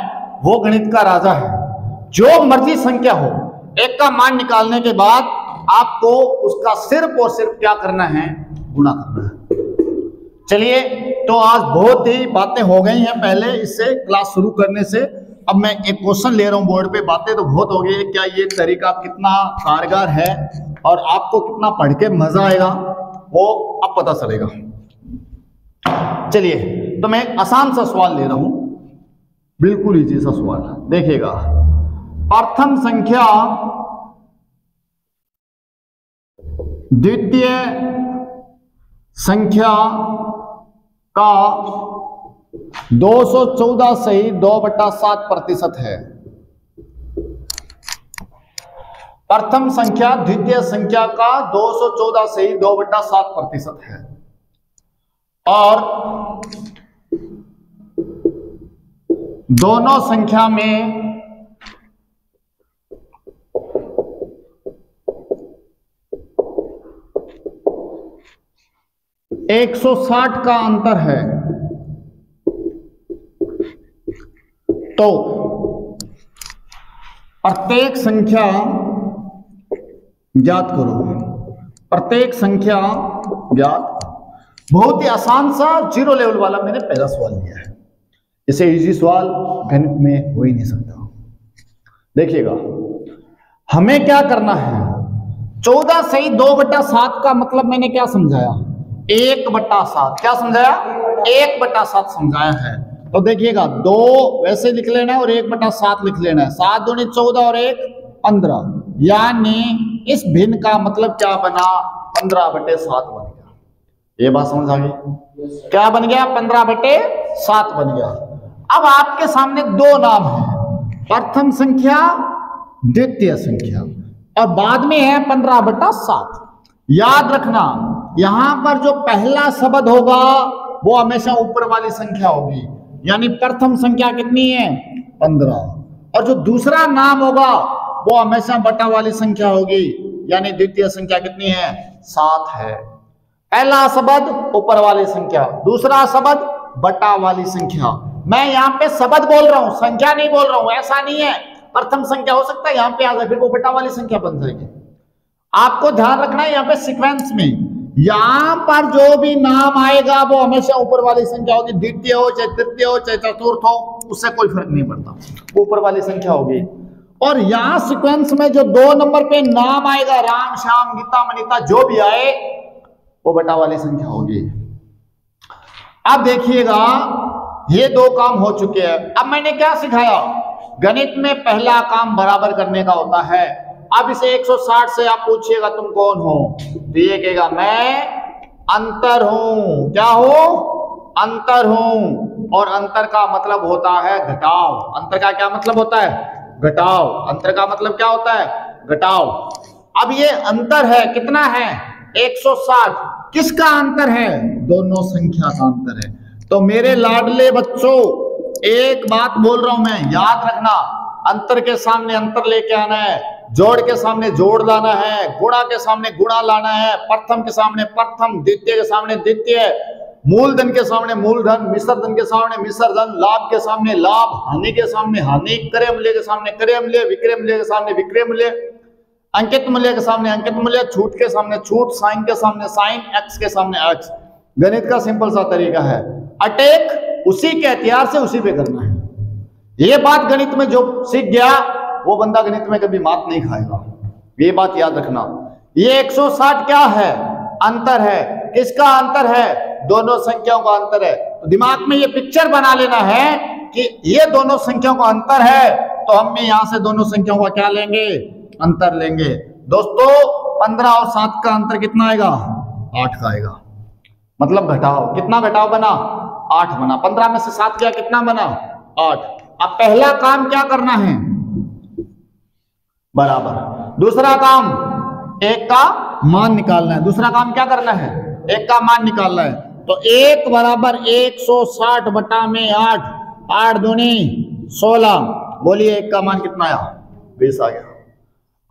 वो गणित का राजा है। जो मर्जी संख्या हो, 1 का मान निकालने के बाद आपको उसका सिर्फ और सिर्फ क्या करना है, गुणा करना है। चलिए, तो आज बहुत ही बातें हो गई हैं पहले इससे, क्लास शुरू करने से। अब मैं एक क्वेश्चन ले रहा हूं बोर्ड पे। बातें तो बहुत हो गई, क्या ये तरीका कितना कारगर है और आपको कितना पढ़ के मजा आएगा वो अब पता चलेगा। चलिए, तो मैं आसान सा सवाल ले रहा हूं, बिल्कुल इजी सा सवाल। देखिएगा, प्रथम संख्या द्वितीय संख्या का 214 सही 2/7% है। प्रथम संख्या द्वितीय संख्या का 214 सही 2/7% है। और दोनों संख्या में एक 160 का अंतर है। तो प्रत्येक संख्या ज्ञात करो। प्रत्येक संख्या ज्ञात। बहुत ही आसान सा 0 लेवल वाला मैंने पहला सवाल लिया है। इसे इजी सवाल गणित में हो ही नहीं सकता। देखिएगा, हमें क्या करना है, 14 सही 2/7 का मतलब मैंने क्या समझाया, 1/7। क्या समझाया, 1/7 समझाया है। तो देखिएगा, 2 वैसे लिख लेना है और 1/7 लिख लेना है। 7 दूनी 14 और 1 15, यानी इस भिन्न का मतलब क्या बना, 15/7 बन गया। ये बात समझ आ गई, क्या बन गया, 15/7 बन गया। अब आपके सामने 2 नाम है, प्रथम संख्या द्वितीय संख्या, और बाद में है 15/7। याद रखना, यहां पर जो पहला शब्द होगा वो हमेशा ऊपर वाली संख्या होगी। यानी प्रथम संख्या कितनी है, 15, और जो दूसरा नाम होगा वो हमेशा बटा वाली संख्या होगी, यानी द्वितीय संख्या कितनी है? 7 है। पहला शब्द ऊपर वाली संख्या, दूसरा शब्द बटा वाली संख्या। मैं यहाँ पे शब्द बोल रहा हूं, संख्या नहीं बोल रहा हूं, ऐसा नहीं है। प्रथम संख्या हो सकता है यहाँ पे आ जाए, फिर वो बटा वाली संख्या बन जाएगी। आपको ध्यान रखना है यहाँ पे सीक्वेंस में, यहां पर जो भी नाम आएगा वो हमेशा ऊपर वाली संख्या होगी, द्वितीय हो चाहे तृतीय हो चाहे चतुर्थ हो, उससे कोई फर्क नहीं पड़ता, वो ऊपर वाली संख्या होगी। और यहां सीक्वेंस में जो 2 नंबर पे नाम आएगा, राम श्याम गीता मनीता जो भी आए, वो बटा वाली संख्या होगी। अब देखिएगा ये 2 काम हो चुके हैं। अब मैंने क्या सिखाया? गणित में पहला काम बराबर करने का होता है। अब इसे 160 से आप पूछिएगा तुम कौन हो, तो ये कहेगा मैं अंतर हूं। क्या हो? अंतर हूं। और अंतर का मतलब होता है घटाव। अंतर का क्या मतलब होता है? घटाव। अंतर का मतलब क्या होता है? घटाव। अब ये अंतर है, कितना है? 160। किसका अंतर है? दोनों संख्या का अंतर है। तो मेरे लाडले बच्चों, एक बात बोल रहा हूं मैं, याद रखना, अंतर के सामने अंतर लेके आना है, जोड़ के सामने जोड़ लाना है, गुणा के सामने गुणा लाना है, प्रथम के सामने प्रथम, द्वितीय के सामने द्वितीय, मूलधन के सामने मूलधन, मिश्र धन के सामने मिश्र धन, लाभ के सामने लाभ, हानि के सामने हानि, क्रय मूल्य के सामने क्रय मूल्य, विक्रय मूल्य के सामने विक्रय मूल्य, अंकित मूल्य के सामने अंकित मूल्य, छूट के सामने छूट, साइन के सामने साइन, एक्स के सामने एक्स। गणित का सिंपल सा तरीका है, अटैक उसी के हथियार से उसी पे करना है। ये बात गणित में जो सीख गया वो बंदा गणित में कभी मात नहीं खाएगा, ये बात याद रखना। ये 160 क्या है? अंतर है। किसका अंतर है? दोनों संख्याओं का अंतर है। तो दिमाग में ये पिक्चर बना लेना है कि ये दोनों संख्याओं का अंतर है, तो हम भी यहां से दोनों संख्याओं का क्या लेंगे? अंतर लेंगे। दोस्तों 15 और 7 का अंतर कितना आएगा? 8 का आएगा, मतलब घटाओ। कितना घटाओ बना? 8 बना। 15 में से 7 गया, कितना बना? 8। अब पहला काम क्या करना है? बराबर। दूसरा काम 1 का मान निकालना है। दूसरा काम क्या करना है? 1 का मान निकालना है। तो 1 बराबर 160 बटा में 8, 8 दूनी 16। बोलिए 1 का मान कितना आया? 20 आ गया।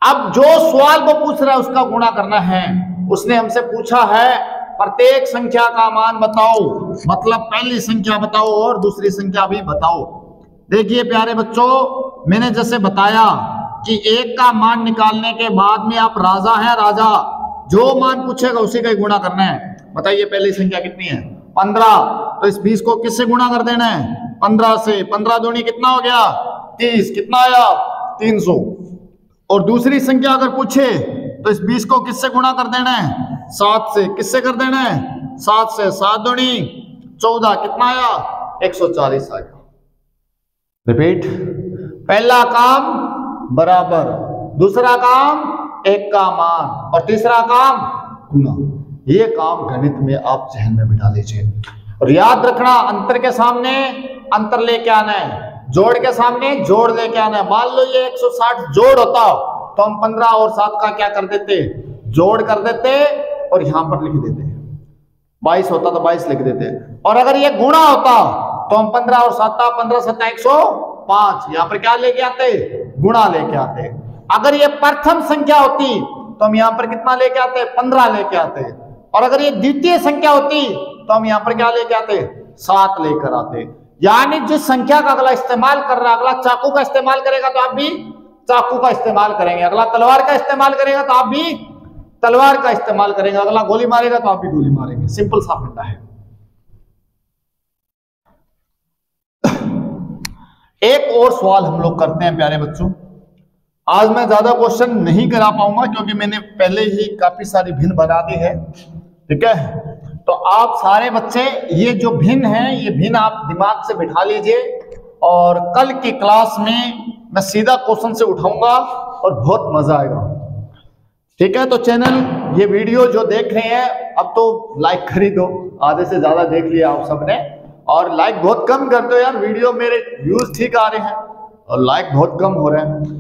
अब जो सवाल वो पूछ रहा है उसका गुणा करना है। उसने हमसे पूछा है प्रत्येक संख्या का मान बताओ, मतलब पहली संख्या बताओ और दूसरी संख्या भी बताओ। देखिए प्यारे बच्चों, मैंने जैसे बताया कि 1 का मान निकालने के बाद में आप राजा हैं, राजा जो मान पूछेगा उसी का ही गुणा करना है। बताइए पहली संख्या कितनी है? 15। तो इस 20 को किससे गुणा कर देना है? 15 से। 15 दूनी कितना हो गया? 30। कितना आया? 300। और दूसरी संख्या अगर पूछे तो इस 20 को किससे गुणा कर देना है? 7 से। किससे कर देना है? 7 से। 7 दूनी 14। कितना आया? 140 आ गया। रिपीट, पहला काम बराबर, दूसरा काम 1 का मान, और तीसरा काम गुणा। ये काम गणित में आप जहन में बिठा लीजिए और याद रखना, अंतर के सामने अंतर लेके आना है, जोड़ के सामने जोड़ लेके आना है। मान लो ये 160 जोड़ होता तो हम 15 और 7 का क्या कर देते? जोड़ कर देते और यहां पर लिख देते। 22 होता तो 22 लिख देते। और अगर ये गुणा होता तो हम 15 और 7, 15 7 105, यहां पर क्या लेके आते? गुणा लेके आते। अगर ये प्रथम संख्या होती तो हम यहां पर कितना लेके आते? 15 लेके आते। और अगर ये द्वितीय संख्या होती तो हम यहां पर क्या लेके आते? 7 लेकर आते। यानी जिस संख्या का अगला इस्तेमाल कर रहा है, अगला चाकू का इस्तेमाल करेगा तो आप भी चाकू का इस्तेमाल करेंगे, अगला तलवार का इस्तेमाल करेगा तो आप भी तलवार का इस्तेमाल करेंगे, अगला गोली मारेगा तो आप भी गोली मारेंगे। सिंपल सा फंडा है। एक और सवाल हम लोग करते हैं प्यारे बच्चों। आज मैं ज्यादा क्वेश्चन नहीं करा पाऊंगा क्योंकि मैंने पहले ही काफी सारी भिन्न बना दी है, ठीक है। तो आप सारे बच्चे ये जो भिन्न है, ये भिन्न आप दिमाग से बिठा लीजिए और कल की क्लास में मैं सीधा क्वेश्चन से उठाऊंगा और बहुत मजा आएगा, ठीक है। तो चैनल, ये वीडियो जो देख रहे हैं अब तो लाइक कर ही दो, आधे से ज्यादा देख लिया आप सबने, और लाइक बहुत कम कर दो यार, वीडियो मेरे व्यूज ठीक आ रहे हैं और लाइक बहुत कम हो रहे हैं।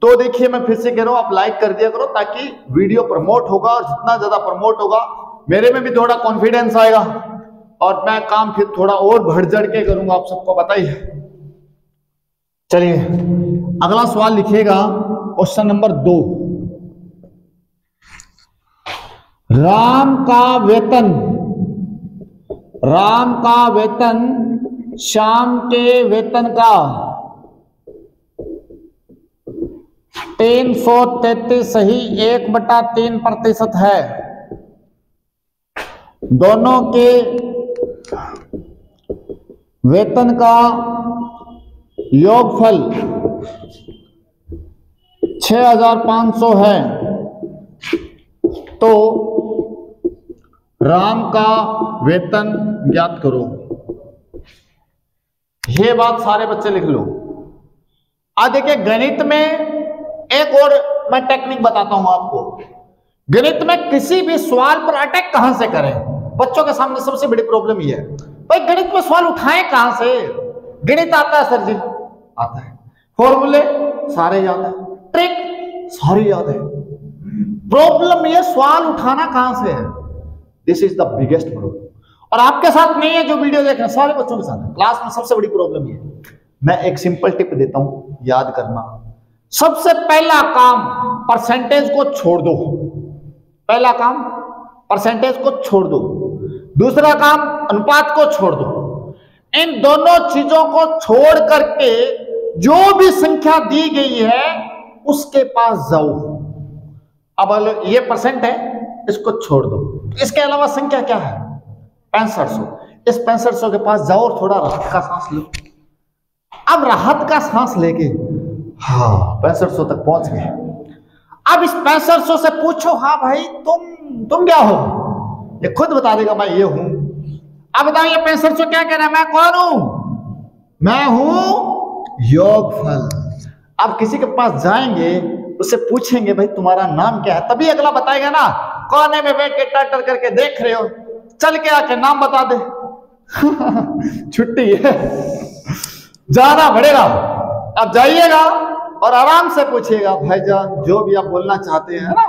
तो देखिए मैं फिर से कह रहा हूं, आप लाइक कर दिया करो ताकि वीडियो प्रमोट होगा, और जितना ज्यादा प्रमोट होगा मेरे में भी थोड़ा कॉन्फिडेंस आएगा और मैं काम फिर थोड़ा और बढ़ चढ़ के करूंगा, आप सबको बताइए। चलिए अगला सवाल लिखिएगा क्वेश्चन नंबर 2। राम का वेतन श्याम के वेतन का 333 सही 1/3% है। दोनों के वेतन का योगफल 6500 है, तो राम का वेतन ज्ञात करो। ये बात सारे बच्चे लिख लो। आज देखिए गणित में एक और मैं टेक्निक बताता हूं आपको। गणित में किसी भी सवाल पर अटैक कहां से करें, बच्चों के सामने सबसे बड़ी प्रॉब्लम ये है, भाई गणित में सवाल उठाएं कहां से। गणित आता है सर जी, आता है, फॉर्मूले सारे याद है, ट्रिक सारी याद है, प्रॉब्लम ये सवाल उठाना कहां से है। This is the biggest problem. और आपके साथ नहीं है जो वीडियो देख रहे हैं, सारे बच्चों के साथ है। क्लास में सबसे बड़ी प्रॉब्लम ये है। मैं एक सिंपल टिप देता हूं, याद करना। सबसे पहला काम परसेंटेज को छोड़ दो। पहला काम परसेंटेज को छोड़ दो, दूसरा काम अनुपात को छोड़ दो। इन दोनों चीजों को छोड़ करके जो भी संख्या दी गई है उसके पास जाओ। अब ये परसेंट है, इसको छोड़ दो। इसके अलावा संख्या क्या है? 6500। इस 6500 के पास जाओ और थोड़ा राहत का सांस लो। अब राहत का सांस लेके हाँ 6500 तक पहुंच गए। अब इस 6500 से पूछो, हाँ भाई तुम क्या हो? ये खुद बता देगा मैं ये हूं। अब बताओ ये 6500 क्या कह रहा है? मैं कौन हूं? मैं हूं योगफल। अब किसी के पास जाएंगे, उससे पूछेंगे भाई तुम्हारा नाम क्या है, तभी अगला बताएगा ना। कोने में बैठ के टर करके देख रहे हो, चल के आके नाम बता दे। छुट्टी है, जाना पड़ेगा। अब जाइएगा और आराम से पूछिएगा, भाईजान जो भी आप बोलना चाहते हैं ना,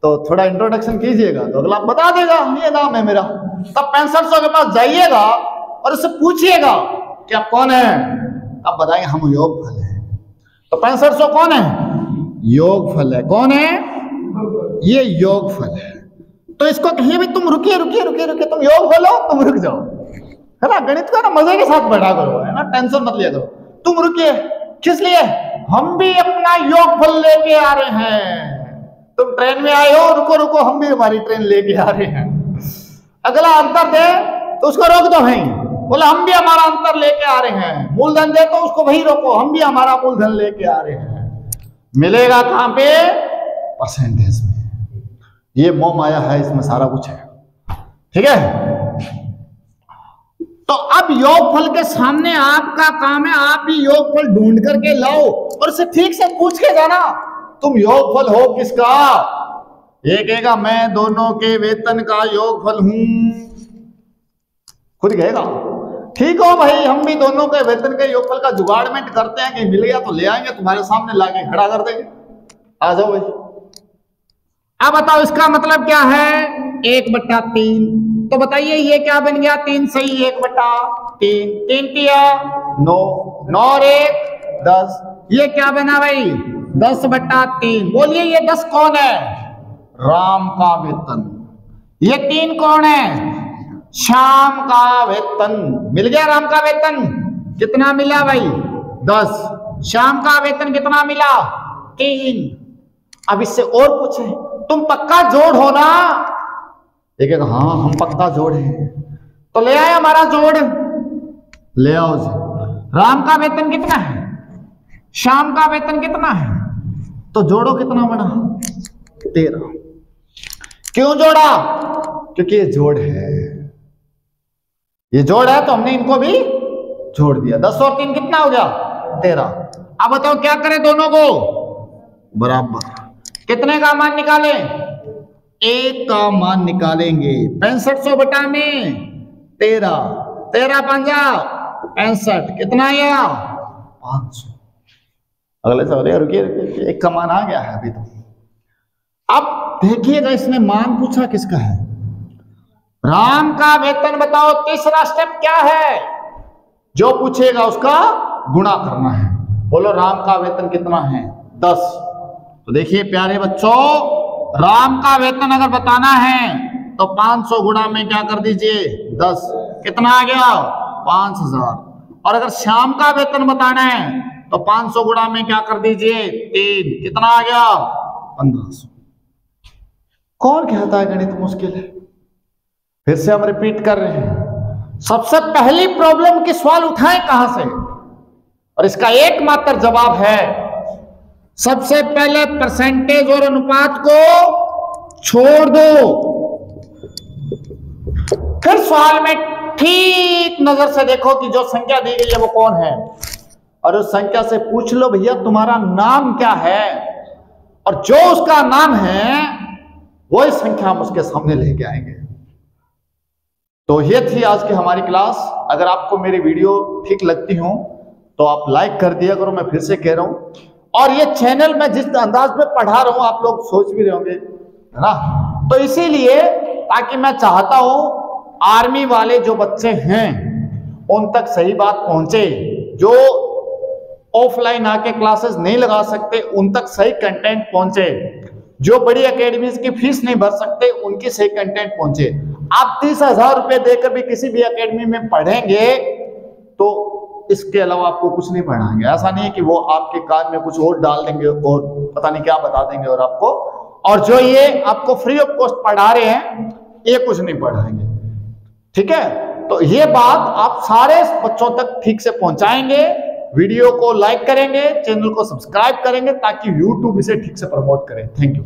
तो थोड़ा इंट्रोडक्शन कीजिएगा, तो अगला बता देगा ये नाम है मेरा। तब 6500 के पास जाइएगा और उससे पूछिएगा कि आप कौन है, अब बताएंगे हम योगफल है। तो 6500 कौन है? योगफल है। कौन है? ये योगफल है। तो इसको कहिए भाई तुम रुकिए, तुम योगफल हो, तुम रुक जाओ, है ना। गणित को ना मजे के साथ बढ़ा करो, है ना, टेंशन मत लिया करो। तुम रुकिए, किस लिए? हम भी अपना योगफल लेके आ रहे हैं। तुम ट्रेन में आए हो, रुको, हम भी हमारी ट्रेन लेके आ रहे हैं। अगला अंतर दे तो उसको रोक दो भाई, बोला हम भी हमारा अंतर लेके आ रहे हैं। मूलधन दे तो उसको वही रोको, हम भी हमारा मूलधन लेके आ रहे हैं। मिलेगा कहां पे? परसेंटेज में। ये मोह माया है, इसमें सारा कुछ है, ठीक है। तो अब योगफल के सामने आपका काम है, आप ही योगफल ढूंढ करके लाओ और उसे ठीक से पूछ के जाना, तुम योगफल हो किसका? एक कहेगा मैं दोनों के वेतन का योगफल हूं, खुद कहेगा ठीक हो भाई, हम भी दोनों के वेतन के योगफल का जुगाड़मेंट करते हैं, कि मिल गया तो ले आएंगे, तुम्हारे सामने लाके खड़ा कर देंगे, आ जाओ भाई। अब बताओ इसका मतलब क्या है? 1/3। तो बताइए ये क्या बन गया? 3 सही 1/3, 3 तिया 9, 9 और 1 10। ये क्या बना भाई? 10/3। बोलिए ये 10 कौन है? राम का वेतन। ये 3 कौन है? श्याम का वेतन। मिल गया राम का वेतन। कितना मिला भाई? 10। श्याम का वेतन कितना मिला? 3। अब इससे और पूछे, तुम पक्का जोड़ हो ना? एक हाँ हम पक्का जोड़ हैं, तो ले आए हमारा जोड़, ले आओ जी। राम का वेतन कितना है? श्याम का वेतन कितना है? तो जोड़ो कितना बना? 13। क्यों जोड़ा? क्योंकि ये जोड़ है, ये जोड़ है तो हमने इनको भी जोड़ दिया। 10 और 3 कितना हो गया? 13। अब बताओ क्या करें दोनों को? बराबर। कितने का मान निकालें? 1 का मान निकालेंगे। 6500 बटा में 13, 13 पंजा 65, कितना आया? 500। अगले सवाल रुकिए, 1 का मान आ गया है अभी तो। अब देखिएगा इसने मान पूछा किसका है? राम का वेतन बताओ। तीसरा स्टेप क्या है? जो पूछेगा उसका गुणा करना है। बोलो राम का वेतन कितना है? 10। तो देखिए प्यारे बच्चों, राम का वेतन अगर बताना है तो 500 गुणा में क्या कर दीजिए 10, कितना आ गया 5000। और अगर श्याम का वेतन बताना है तो 500 गुणा में क्या कर दीजिए 3, कितना आ गया 1500। कौन कहता है गणित मुश्किल है? फिर से हम रिपीट कर रहे हैं, सबसे पहली प्रॉब्लम की सवाल उठाएं कहां से, और इसका एकमात्र जवाब है सबसे पहले परसेंटेज और अनुपात को छोड़ दो। फिर सवाल में ठीक नजर से देखो कि जो संख्या दी गई है वो कौन है, और उस संख्या से पूछ लो भैया तुम्हारा नाम क्या है, और जो उसका नाम है वही संख्या हम उसके सामने लेके आएंगे। तो ये थी आज की हमारी क्लास। अगर आपको मेरी वीडियो ठीक लगती हो तो आप लाइक कर दिया करो, मैं फिर से कह रहा हूं। और ये चैनल मैं जिस अंदाज में पढ़ा रहा हूं आप लोग सोच भी रहे होंगे, है ना, तो इसीलिए ताकि मैं चाहता हूं आर्मी वाले जो बच्चे हैं उन तक सही बात पहुंचे, जो ऑफलाइन आके क्लासेस नहीं लगा सकते उन तक सही कंटेंट पहुंचे, जो बड़ी एकेडमीज की फीस नहीं भर सकते उनकी सही कंटेंट पहुंचे। आप 30,000 रुपए देकर भी किसी भी एकेडमी में पढ़ेंगे तो इसके अलावा आपको कुछ नहीं पढ़ाएंगे। ऐसा नहीं है कि वो आपके कान में कुछ और डाल देंगे और पता नहीं क्या बता देंगे और आपको, और जो ये आपको फ्री ऑफ कॉस्ट पढ़ा रहे हैं ये कुछ नहीं पढ़ाएंगे। ठीक है, तो ये बात आप सारे बच्चों तक ठीक से पहुंचाएंगे, वीडियो को लाइक करेंगे, चैनल को सब्सक्राइब करेंगे ताकि यूट्यूब इसे ठीक से प्रमोट करे। Thank you.